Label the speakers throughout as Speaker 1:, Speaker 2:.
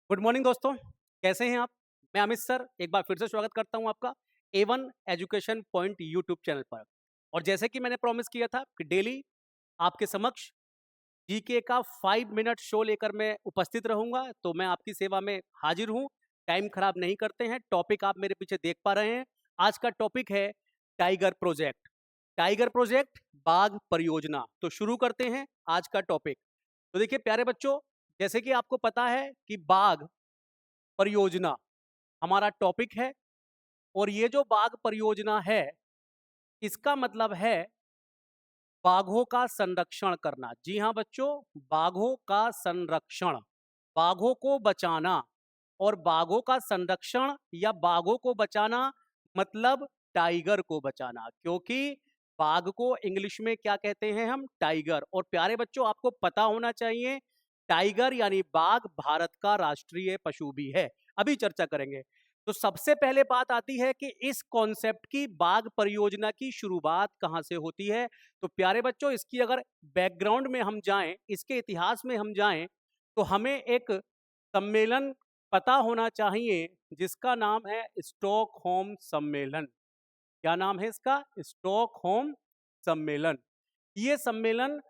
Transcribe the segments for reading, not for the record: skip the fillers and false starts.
Speaker 1: Good morning दोस्तों, कैसे हैं आप? मैं अमित सर एक बार फिर से स्वागत करता हूं आपका A1 education point YouTube channel पर। और जैसे कि मैंने प्रॉमिस किया था कि डेली आपके समक्ष जीके का 5 मिनट शो लेकर मैं उपस्थित रहूंगा, तो मैं आपकी सेवा में हाजिर हूं। टाइम खराब नहीं करते हैं। टॉपिक आप मेरे पीछे देख पा रहे हैं। आज का टॉपिक है टाइगर प्रोजेक्ट। टाइगर प्रोजेक्ट, बाघ परियोजना। तो शुरू करते हैं आज का टॉपिक। तो देखिए प्यारे बच्चों, जैसे कि आपको पता है कि बाघ परियोजना हमारा टॉपिक है। और ये जो बाघ परियोजना है, इसका मतलब है बाघों का संरक्षण करना। जी हाँ बच्चों, बाघों का संरक्षण, बाघों को बचाना। और बाघों का संरक्षण या बाघों को बचाना मतलब टाइगर को बचाना, क्योंकि बाघ को इंग्लिश में क्या कहते हैं हम? टाइगर। और प्यारे बच्चों, आपको पता होना चाहिए टाइगर यानी बाघ भारत का राष्ट्रीय पशु भी है। अभी चर्चा करेंगे। तो सबसे पहले बात आती है कि इस कॉन्सेप्ट की, बाघ परियोजना की शुरुआत कहां से होती है। तो प्यारे बच्चों, इसकी अगर बैकग्राउंड में हम जाएं, इसके इतिहास में हम जाएं, तो हमें एक सम्मेलन पता होना चाहिए जिसका नाम है स्टॉकहोम सम्मेलन। क्या नाम है इसका? स्टॉकहोम सम्मेलन। ये सम्मेलन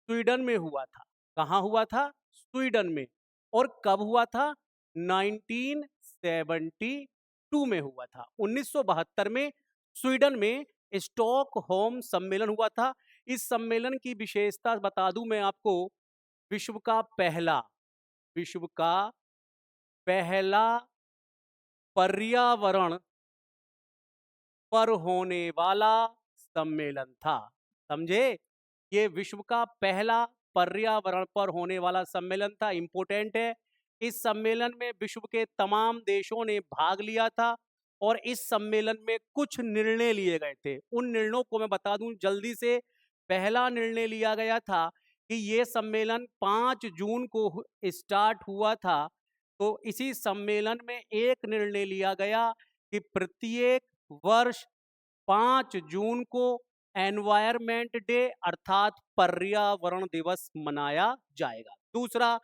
Speaker 1: स्वीडन में हुआ था। कहां हुआ था? स्वीडन में। और कब हुआ था? 1972 में हुआ था। 1972 में स्वीडन में स्टॉकहोम सम्मेलन हुआ था। इस सम्मेलन की विशेषता बता दूं मैं आपको। विश्व का पहला, विश्व का पहला पर्यावरण पर होने वाला सम्मेलन था। समझे? ये विश्व का पहला पर्यावरण पर होने वाला सम्मेलन था। इंपोर्टेंट है। इस सम्मेलन में विश्व के तमाम देशों ने भाग लिया था। और इस सम्मेलन में कुछ निर्णय लिए गए थे। उन निर्णयों को मैं बता दूं जल्दी से। पहला निर्णय लिया गया था कि ये सम्मेलन 5 जून को स्टार्ट हुआ था। तो इसी सम्मेलन में एक निर्णय लिया गया कि प्रत्येक वर्ष 5 जून को एनवायरमेंट डे अर्थात पर्यावरण दिवस मनाया जाएगा। दूसरा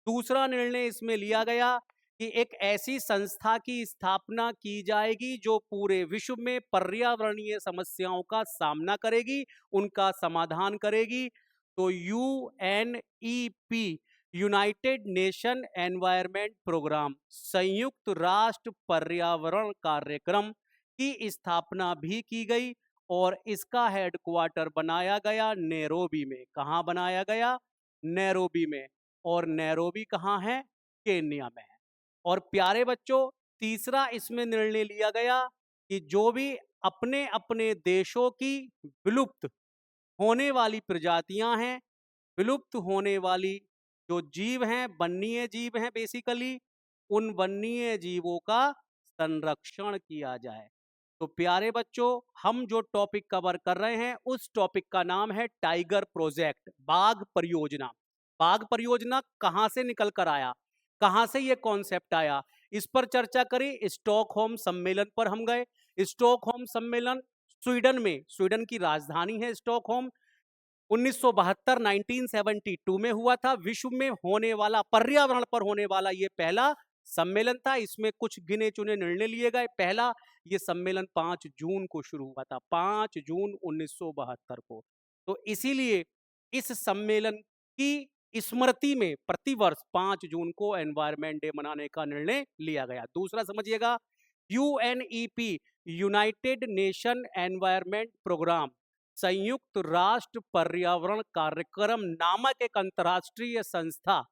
Speaker 1: दूसरा निर्णय इसमें लिया गया कि एक ऐसी संस्था की स्थापना की जाएगी जो पूरे विश्व में पर्यावरणीय समस्याओं का सामना करेगी, उनका समाधान करेगी। तो UNEP, united nation environment programme, संयुक्त राष्ट्र पर्यावरण कार्यक्रम की स्थापना भी की गई। और इसका हेडक्वार्टर बनाया गया नैरोबी में। कहां बनाया गया? नैरोबी में। और नैरोबी कहां है? केन्या में है। और प्यारे बच्चों, तीसरा इसमें निर्णय लिया गया कि जो भी अपने अपने देशों की विलुप्त होने वाली प्रजातियां हैं, विलुप्त होने वाली जो जीव हैं, वन्य जीव हैं बेसिकली, उन वन्य जीवों का संरक्षण किया जाए। तो प्यारे बच्चों, हम जो टॉपिक कवर कर रहे हैं उस टॉपिक का नाम है टाइगर प्रोजेक्ट, बाघ परियोजना। बाघ परियोजना कहां से निकल कर आया, कहां से ये कॉन्सेप्ट आया, इस पर चर्चा करी। स्टॉकहोम सम्मेलन पर हम गए। स्टॉकहोम सम्मेलन स्वीडन में, स्वीडन की राजधानी है स्टॉकहोम। 1972 1972 में हुआ था। विश्व में होने वाला, पर्यावरण पर होने वाला ये पहला सम्मेलन था। इसमें कुछ गिने चुने निर्णय लिए गए। पहला, ये सम्मेलन 5 जून को शुरू हुआ था, 5 जून 1972 को। तो इसीलिए इस सम्मेलन की स्मृति में प्रतिवर्ष 5 जून को एनवायरमेंट डे मनाने का निर्णय लिया गया। दूसरा समझिएगा, UNEP, united nation environment programme, संयुक्त राष्ट्र पर्यावरण कार्यक्रम नामक एक अंतर्राष्ट्रीय संस्था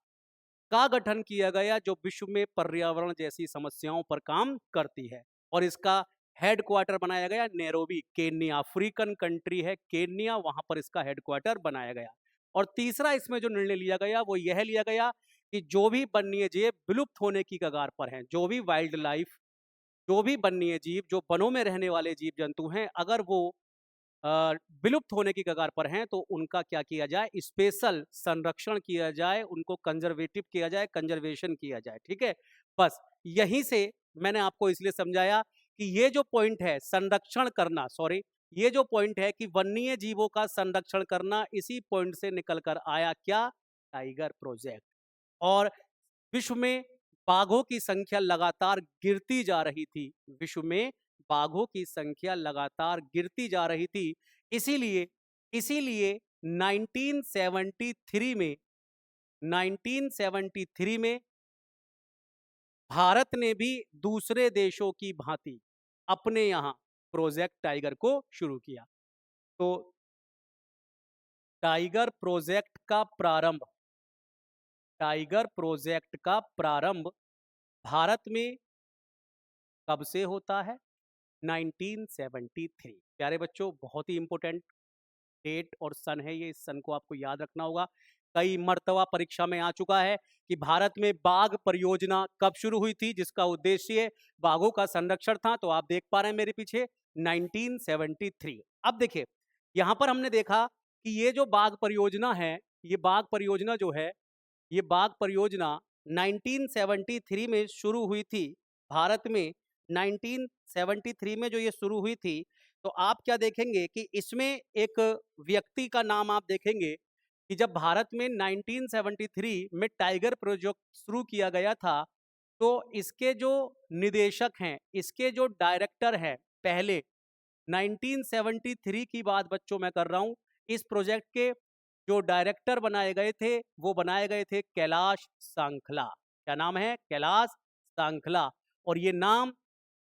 Speaker 1: का गठन किया गया जो विश्व में पर्यावरण जैसी समस्याओं पर काम करती है। और इसका हेडक्वार्टर बनाया गया नैरोबी, केन्या, अफ्रीकन कंट्री है केन्या, वहां पर इसका हेडक्वार्टर बनाया गया। और तीसरा इसमें जो निर्णय लिया गया वो यह लिया गया कि जो भी वन्य जीव विलुप्त होने की कगार पर हैं, जो भी वाइल्ड लाइफ, जो भी वन्य जीव, जो वनों में रहने वाले जीव जंतु हैं, अगर वो अ, विलुप्त होने की कगार पर हैं तो उनका क्या किया जाए? स्पेशल संरक्षण किया जाए, उनको कंजर्वेटिव किया जाए, कंजर्वेशन किया जाए। ठीक है? बस यहीं से मैंने आपको इसलिए समझाया कि ये जो पॉइंट है संरक्षण करना, सॉरी, ये जो पॉइंट है कि वन्य जीवों का संरक्षण करना, इसी पॉइंट से निकल कर आया क्या? Tiger project. और विश्व में बाघों की संख्या लगातार गिरती जा रही थी, विश्व में बाघों की संख्या लगातार गिरती जा रही थी। इसीलिए इसीलिए 1973 में 1973 में भारत ने भी दूसरे देशों की भांति अपने यहां प्रोजेक्ट टाइगर को शुरू किया। तो टाइगर प्रोजेक्ट का प्रारंभ टाइगर प्रोजेक्ट का प्रारंभ भारत में कब से होता है? 1973। प्यारे बच्चों, बहुत ही इंपॉर्टेंट डेट और सन है ये, इस सन को आपको याद रखना होगा। कई मर्तबा परीक्षा में आ चुका है कि भारत में बाघ परियोजना कब शुरू हुई थी, जिसका उद्देश्य बाघों का संरक्षण था। तो आप देख पा रहे हैं मेरे पीछे 1973। अब देखिए, यहां पर हमने देखा कि ये जो बाघ परियोजना है, ये बाघ परियोजना जो है, ये बाघ परियोजना 1973 में शुरू हुई थी भारत में। 1973 में जो ये शुरू हुई थी, तो आप क्या देखेंगे कि इसमें एक व्यक्ति का नाम आप देखेंगे कि जब भारत में 1973 में टाइगर प्रोजेक्ट शुरू किया गया था, तो इसके जो निदेशक हैं, इसके जो डायरेक्टर हैं, पहले 1973 की बात बच्चों मैं कर रहा हूं, इस प्रोजेक्ट के जो डायरेक्टर बनाए गए थे, वो बनाए गए थे कैलाश सांखला। क्या नाम है? कैलाश सांखला। और ये नाम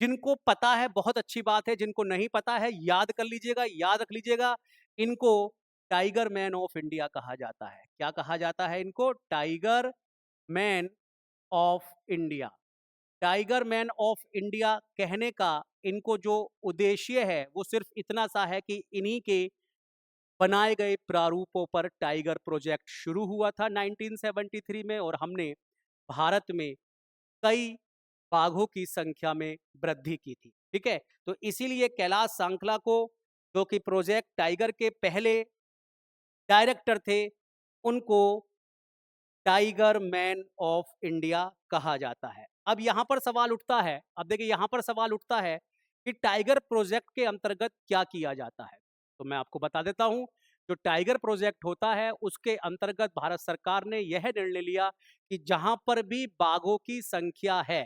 Speaker 1: जिनको पता है बहुत अच्छी बात है, जिनको नहीं पता है याद कर लीजिएगा, याद रख लीजिएगा। इनको टाइगर मैन ऑफ इंडिया कहा जाता है। क्या कहा जाता है इनको? Tiger man of India. Tiger man of India कहने का इनको जो उद्देश्य है, वो सिर्फ इतना सा है कि इन्हीं के बनाए गए प्रारूपों पर टाइगर प्रोजेक्ट शुरू हुआ था 1973 में, और हमने भारत में कई बाघों की संख्या में वृद्धि की थी। ठीक है, तो इसीलिए कैलाश सांखला को, जो कि प्रोजेक्ट टाइगर के पहले डायरेक्टर थे, उनको टाइगर मैन ऑफ इंडिया कहा जाता है। अब यहां पर सवाल उठता है, अब देखिए यहां पर सवाल उठता है कि टाइगर प्रोजेक्ट के अंतर्गत क्या किया जाता है। तो मैं आपको बता देता हूं, जो टाइगर प्रोजेक्ट होता है, उसके अंतर्गत भारत सरकार ने यह निर्णय लिया कि जहां पर भी बाघों की संख्या है,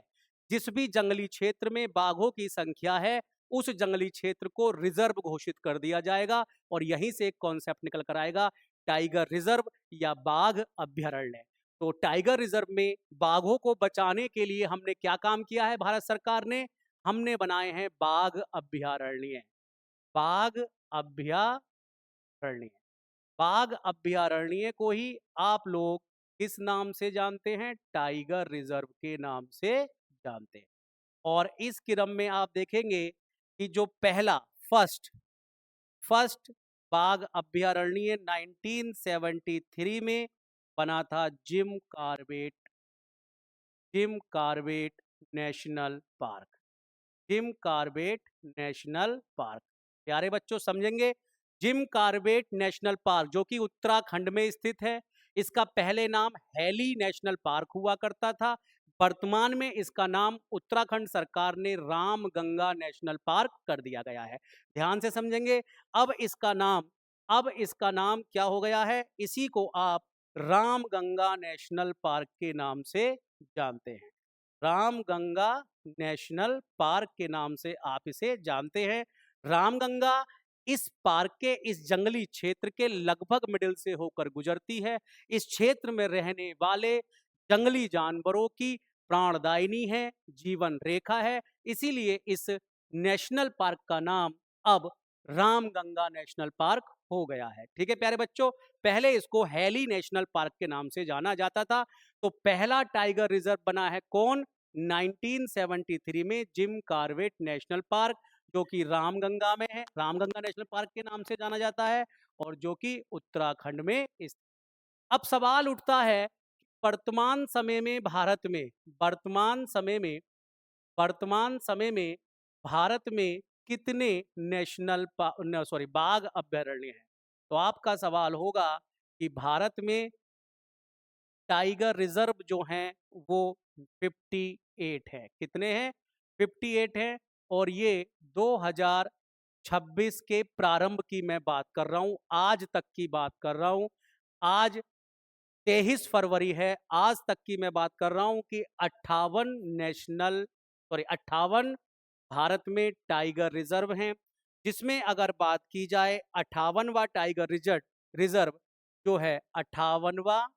Speaker 1: जिस भी जंगली क्षेत्र में बाघों की संख्या है, उस जंगली क्षेत्र को रिजर्व घोषित कर दिया जाएगा। और यहीं से एक कॉन्सेप्ट निकल कर आएगा, टाइगर रिजर्व या बाघ अभ्यारण्य। तो टाइगर रिजर्व में बाघों को बचाने के लिए हमने क्या काम किया है? भारत सरकार ने, हमने बनाए हैं बाघ अभ्यारण्य। बाघ अभ्यारण्य। बाघ अभ्यारण्य को ही आप लोग किस नाम से जानते हैं? टाइगर रिजर्व के नाम से जानते हैं। और इस क्रम में आप देखेंगे कि जो पहला फर्स्ट फर्स्ट बाघ अभ्यारण्य 1973 में बना था Jim Corbett national park. Jim Corbett national park. प्यारे बच्चों समझेंगे, जिम कार्बेट नेशनल पार्क जो कि उत्तराखंड में स्थित है, इसका पहले नाम हैली नेशनल पार्क हुआ करता था। वर्तमान में इसका नाम उत्तराखंड सरकार ने रामगंगा नेशनल पार्क कर दिया गया है। ध्यान से समझेंगे, अब इसका नाम क्या हो गया है? इसी को आप रामगंगा नेशनल पार्क के नाम से जानते हैं। रामगंगा नेशनल पार्क के नाम से आप इसे जानते हैं। रामगंगा इस पार्क के, इस जंगली क्षेत्र के लगभग मिडिल से होकर गुजरती है। इस क्षेत्र में रहने वाले जंगली जानवरों की प्राणदायिनी है, जीवन रेखा है। इसीलिए इस नेशनल पार्क का नाम अब रामगंगा नेशनल पार्क हो गया है। ठीक है प्यारे बच्चों, पहले इसको हैली नेशनल पार्क के नाम से जाना जाता था। तो पहला टाइगर रिजर्व बना है कौन? 1973 में जिम कार्बेट नेशनल पार्क, जो कि रामगंगा में है, रामगंगा नेशनल पार्क के नाम से जाना जाता है, और जो कि उत्तराखंड में अब सवाल उठता है, वर्तमान समय में भारत में वर्तमान समय में वर्तमान समय में भारत में कितने बाघ अभ्यारण्य हैं? तो आपका सवाल होगा कि भारत में टाइगर रिजर्व जो हैं वो 58 है। कितने हैं? 58 है। और ये 2026 के प्रारंभ की मैं बात कर रहा हूं, आज तक की बात कर रहा हूं। आज 23 फरवरी है, आज तक की मैं बात कर रहा हूं कि 58 भारत में टाइगर रिजर्व हैं, जिसमें अगर बात की जाए 58वां टाइगर रिजर्व जो है 58वां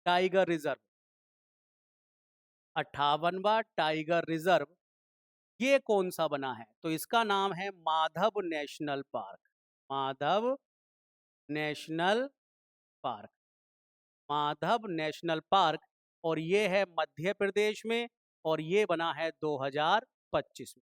Speaker 1: टाइगर रिजर्व, 58वां टाइगर रिजर्व ये कौन सा बना है? तो इसका नाम है Madhav national park. Madhav national park, Madhav national park, और ये है मध्य प्रदेश में, और ये बना है 2025 में।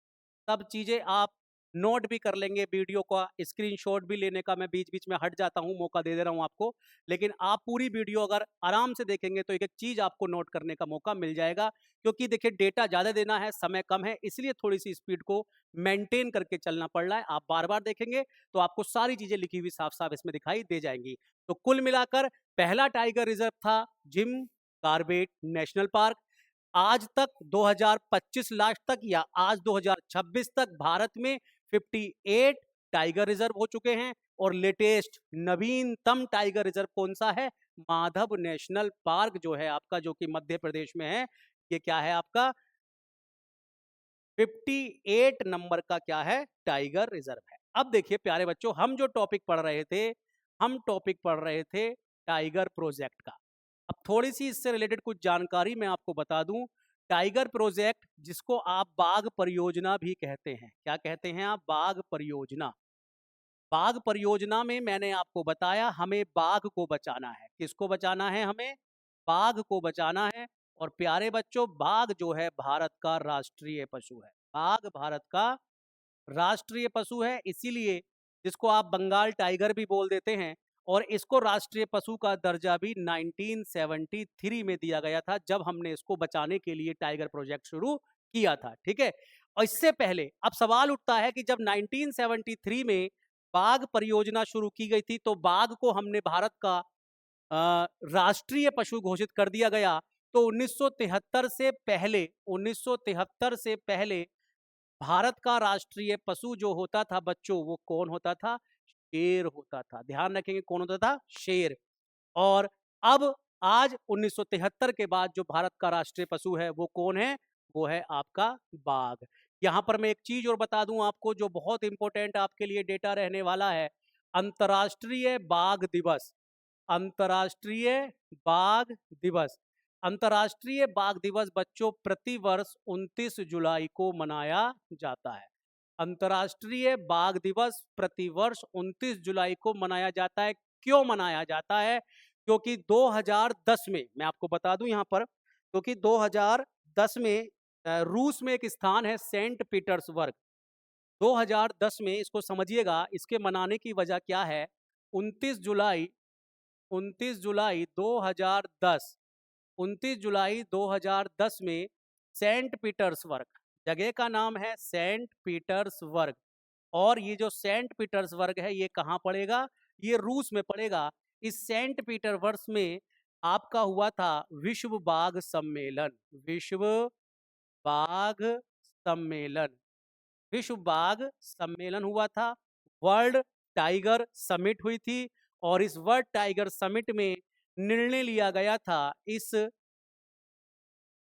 Speaker 1: सब चीजें आप नोट भी कर लेंगे, वीडियो का स्क्रीनशॉट भी लेने का मैं बीच बीच में हट जाता हूं, मौका दे दे रहा हूं आपको, लेकिन आप पूरी वीडियो अगर आराम से देखेंगे तो एक एक चीज आपको नोट करने का मौका मिल जाएगा। क्योंकि देखिए डेटा ज्यादा देना है, समय कम है, इसलिए थोड़ी सी स्पीड को मेंटेन करके चलना पड़ रहा है। आप बार बार देखेंगे तो आपको सारी चीजें लिखी हुई साफ साफ इसमें दिखाई दे जाएंगी। तो कुल मिलाकर पहला टाइगर रिजर्व था जिम कॉर्बेट नेशनल पार्क। आज तक 2025 लास्ट तक या आज 2026 तक भारत में 58 टाइगर रिजर्व हो चुके हैं, और लेटेस्ट नवीनतम टाइगर रिजर्व कौन सा है? माधव नेशनल पार्क जो है आपका, जो कि मध्य प्रदेश में है। ये क्या है आपका? 58 नंबर का क्या है? टाइगर रिजर्व है। अब देखिए प्यारे बच्चों, हम जो टॉपिक पढ़ रहे थे, हम टॉपिक पढ़ रहे थे टाइगर प्रोजेक्ट का। अब थोड़ी सी इससे रिलेटेड कुछ जानकारी मैं आपको बता दूं। टाइगर प्रोजेक्ट, जिसको आप बाघ परियोजना भी कहते हैं, क्या कहते हैं आप? बाघ परियोजना। बाघ परियोजना में मैंने आपको बताया हमें बाघ को बचाना है। किसको बचाना है? हमें बाघ को बचाना है। और प्यारे बच्चों, बाघ जो है भारत का राष्ट्रीय पशु है। बाघ भारत का राष्ट्रीय पशु है, इसीलिए जिसको आप बंगाल टाइगर भी बोल देते हैं। और इसको राष्ट्रीय पशु का दर्जा भी 1973 में दिया गया था, जब हमने इसको बचाने के लिए टाइगर प्रोजेक्ट शुरू किया था। ठीक है। और इससे पहले अब सवाल उठता है कि जब 1973 में बाघ परियोजना शुरू की गई थी, तो बाघ को हमने भारत का राष्ट्रीय पशु घोषित कर दिया गया। तो 1973 से पहले, 1973 से पहले भारत का राष्ट्रीय पशु जो होता था बच्चों, वो कौन होता था? शेर होता था। ध्यान रखेंगे, कौन होता था? शेर। और अब आज 1973 के बाद जो भारत का राष्ट्रीय पशु है वो कौन है? वो है आपका बाघ। यहां पर मैं एक चीज और बता दूं आपको, जो बहुत इंपॉर्टेंट आपके लिए डेटा रहने वाला है। अंतर्राष्ट्रीय बाघ दिवस, अंतर्राष्ट्रीय बाघ दिवस, अंतर्राष्ट्रीय बाघ दिवस बच्चों प्रतिवर्ष 29 जुलाई को मनाया जाता है। अंतर्राष्ट्रीय बाघ दिवस प्रतिवर्ष 29 जुलाई को मनाया जाता है। क्यों मनाया जाता है? क्योंकि 2010 में, मैं आपको बता दूं यहां पर, क्योंकि 2010 में रूस में एक स्थान है सेंट पीटर्सबर्ग। 2010 में, इसको समझिएगा, इसके मनाने की वजह क्या है? 29 जुलाई 29 जुलाई 2010, 29 जुलाई 2010 में सेंट पीटर्सबर्ग, जगह का नाम है सेंट पीटर्सबर्ग। और ये जो सेंट पीटर्सबर्ग है ये कहाँ पड़ेगा? ये रूस में पड़ेगा। इस सेंट पीटर्सबर्ग में आपका हुआ था विश्व बाघ सम्मेलन। विश्व बाघ सम्मेलन, विश्व बाघ सम्मेलन हुआ था। वर्ल्ड टाइगर समिट हुई थी। और इस वर्ल्ड टाइगर समिट में निर्णय लिया गया था, इस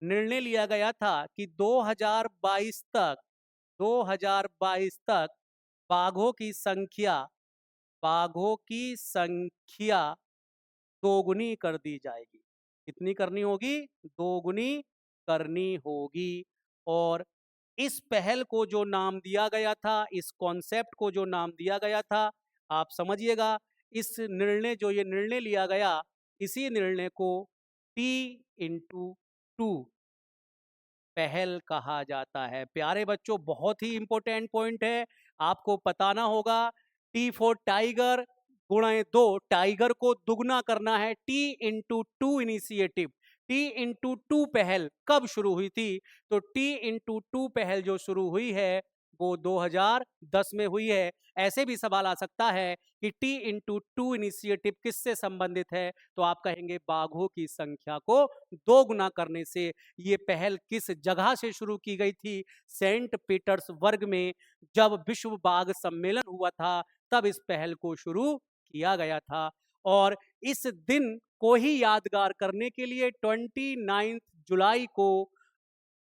Speaker 1: निर्णय लिया गया था कि 2022 तक, 2022 तक बाघों की संख्या, बाघों की संख्या दोगुनी कर दी जाएगी। कितनी करनी होगी? दोगुनी करनी होगी। और इस पहल को जो नाम दिया गया था, इस कॉन्सेप्ट को जो नाम दिया गया था, आप समझिएगा, इस निर्णय, जो ये निर्णय लिया गया, इसी निर्णय को T*2 पहल कहा जाता है। प्यारे बच्चों, बहुत ही इंपॉर्टेंट पॉइंट है, आपको बताना होगा। T फॉर टाइगर, गुणा 2, टाइगर को दुगना करना है। T*2 इनिशिएटिव, T*2 पहल कब शुरू हुई थी? तो T*2 पहल जो शुरू हुई है वो 2010 में हुई है। ऐसे भी सवाल आ सकता है कि T*2 इनिशिएटिव किससे संबंधित है? तो आप कहेंगे बाघों की संख्या को दोगुना करने से। ये पहल किस जगह से शुरू की गई थी? सेंट पीटर्सबर्ग में जब विश्व बाघ सम्मेलन हुआ था, तब इस पहल को शुरू किया गया था। और इस दिन को ही यादगार करने के लिए 29 जुलाई को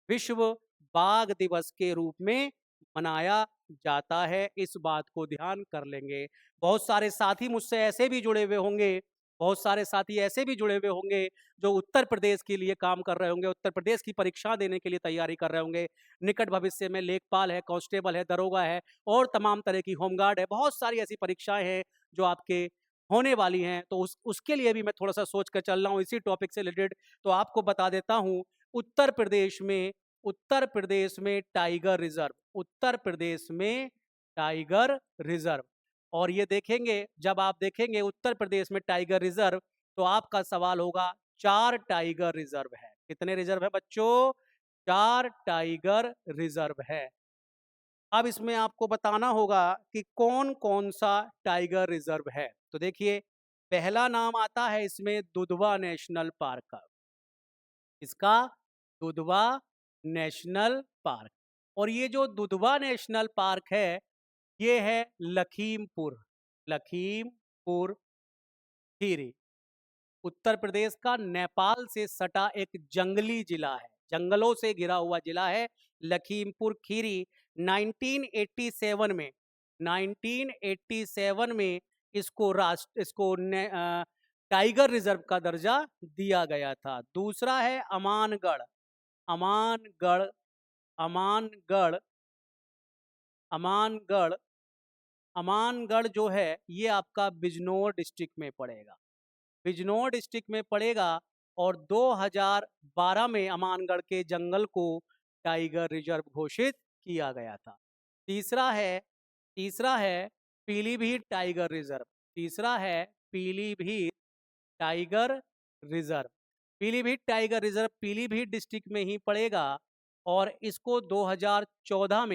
Speaker 1: विश्व बाघ दिवस के रूप में मनाया जाता है। इस बात को ध्यान कर लेंगे। बहुत सारे साथी मुझसे ऐसे भी जुड़े हुए होंगे, बहुत सारे साथी ऐसे भी जुड़े हुए होंगे जो उत्तर प्रदेश के लिए काम कर रहे होंगे, उत्तर प्रदेश की परीक्षा देने के लिए तैयारी कर रहे होंगे। निकट भविष्य में लेखपाल है, कांस्टेबल है, दरोगा है और तमाम तरह की होमगार्ड है। बहुत सारी ऐसी परीक्षाएं हैं जो आपके होने वाली हैं, तो उसके लिए भी मैं थोड़ा सा सोच कर चल रहा हूँ इसी टॉपिक से रिलेटेड। तो आपको बता देता हूँ, उत्तर प्रदेश में टाइगर रिजर्व, उत्तर प्रदेश में टाइगर रिजर्व। और ये देखेंगे, जब आप देखेंगे उत्तर प्रदेश में टाइगर रिजर्व, तो आपका सवाल होगा 4 टाइगर रिजर्व है। कितने रिजर्व है बच्चों? 4 टाइगर रिजर्व है। अब इसमें आपको बताना होगा कि कौन कौन सा टाइगर रिजर्व है। तो देखिए, पहला नाम आता है इसमें दुधवा नेशनल पार्क का। इसका दुधवा नेशनल पार्क। और ये जो दुधवा नेशनल पार्क है, ये है लखीमपुर, लखीमपुर खीरी, उत्तर प्रदेश का नेपाल से सटा एक जंगली जिला है, जंगलों से घिरा हुआ जिला है लखीमपुर खीरी। 1987 में 1987 में इसको टाइगर रिजर्व का दर्जा दिया गया था। दूसरा है अमानगढ़, अमानगढ़, अमानगढ़, अमानगढ़, अमानगढ़ जो है ये आपका बिजनौर डिस्ट्रिक्ट में पड़ेगा, बिजनौर डिस्ट्रिक्ट में पड़ेगा। और 2012 में अमानगढ़ के जंगल को टाइगर रिजर्व घोषित किया गया था। तीसरा है पीलीभीत टाइगर रिजर्व, तीसरा है Pilibhit tiger reserve. Pilibhit tiger reserve Pilibhit district में ही पड़ेगा और इसको 2014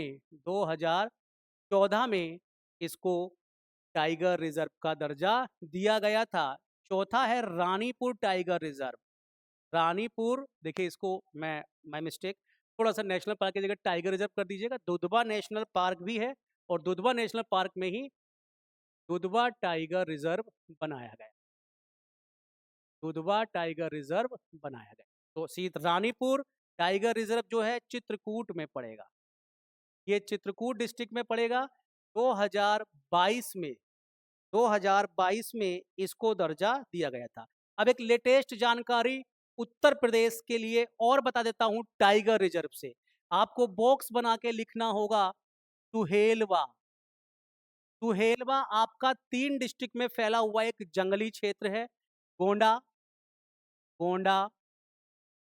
Speaker 1: में इसको टाइगर रिजर्व का दर्जा दिया गया था। चौथा है रानीपुर टाइगर रिजर्व, रानीपुर, देखिए इसको मैं मिस्टेक, थोड़ा सा नेशनल पार्क की जगह टाइगर रिजर्व कर दीजिएगा। दुधवा नेशनल पार्क भी है और दुधवा नेशनल पार्क में ही दुधवा टाइगर रिजर्व बनाया गया, दुधवा टाइगर रिजर्व बनाया गया। तो रानीपुर टाइगर रिजर्व जो है चित्रकूट में पड़ेगा, ये चित्रकूट डिस्ट्रिक्ट में पड़ेगा। 2022 में 2022 में इसको दर्जा दिया गया था। अब एक लेटेस्ट जानकारी उत्तर प्रदेश के लिए और बता देता हूं टाइगर रिजर्व से। आपको बॉक्स बना के लिखना होगा सुहेलवा। सुहेलवा आपका 3 डिस्ट्रिक्ट में फैला हुआ एक जंगली क्षेत्र है, गोंडा, गोंडा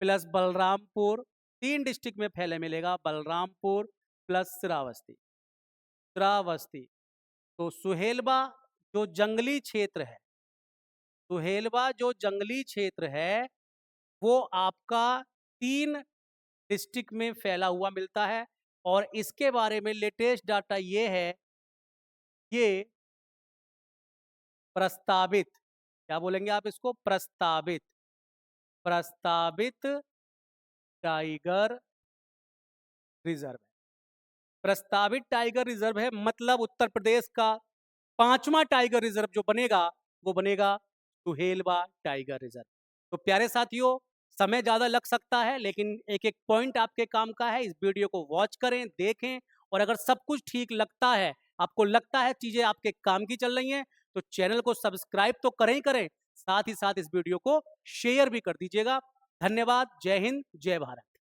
Speaker 1: प्लस बलरामपुर, 3 डिस्ट्रिक्ट में फैले मिलेगा, बलरामपुर प्लस श्रावस्ती, श्रावस्ती। तो सुहेलवा जो जंगली क्षेत्र है, सुहेलवा जो जंगली क्षेत्र है वो आपका 3 डिस्ट्रिक्ट में फैला हुआ मिलता है। और इसके बारे में लेटेस्ट डाटा ये है, ये प्रस्तावित, क्या बोलेंगे आप इसको? प्रस्तावित, प्रस्तावित टाइगर रिजर्व, प्रस्तावित टाइगर रिजर्व है। मतलब उत्तर प्रदेश का 5वां टाइगर रिजर्व जो बनेगा वो बनेगा सुहेलवा टाइगर रिजर्व। तो प्यारे साथियों, समय ज्यादा लग सकता है लेकिन एक एक पॉइंट आपके काम का है। इस वीडियो को वॉच करें, देखें, और अगर सब कुछ ठीक लगता है, आपको लगता है चीजें आपके काम की चल रही हैं, तो चैनल को सब्सक्राइब तो करें ही करें, साथ ही साथ इस वीडियो को शेयर भी कर दीजिएगा। धन्यवाद। जय हिंद, जय भारत।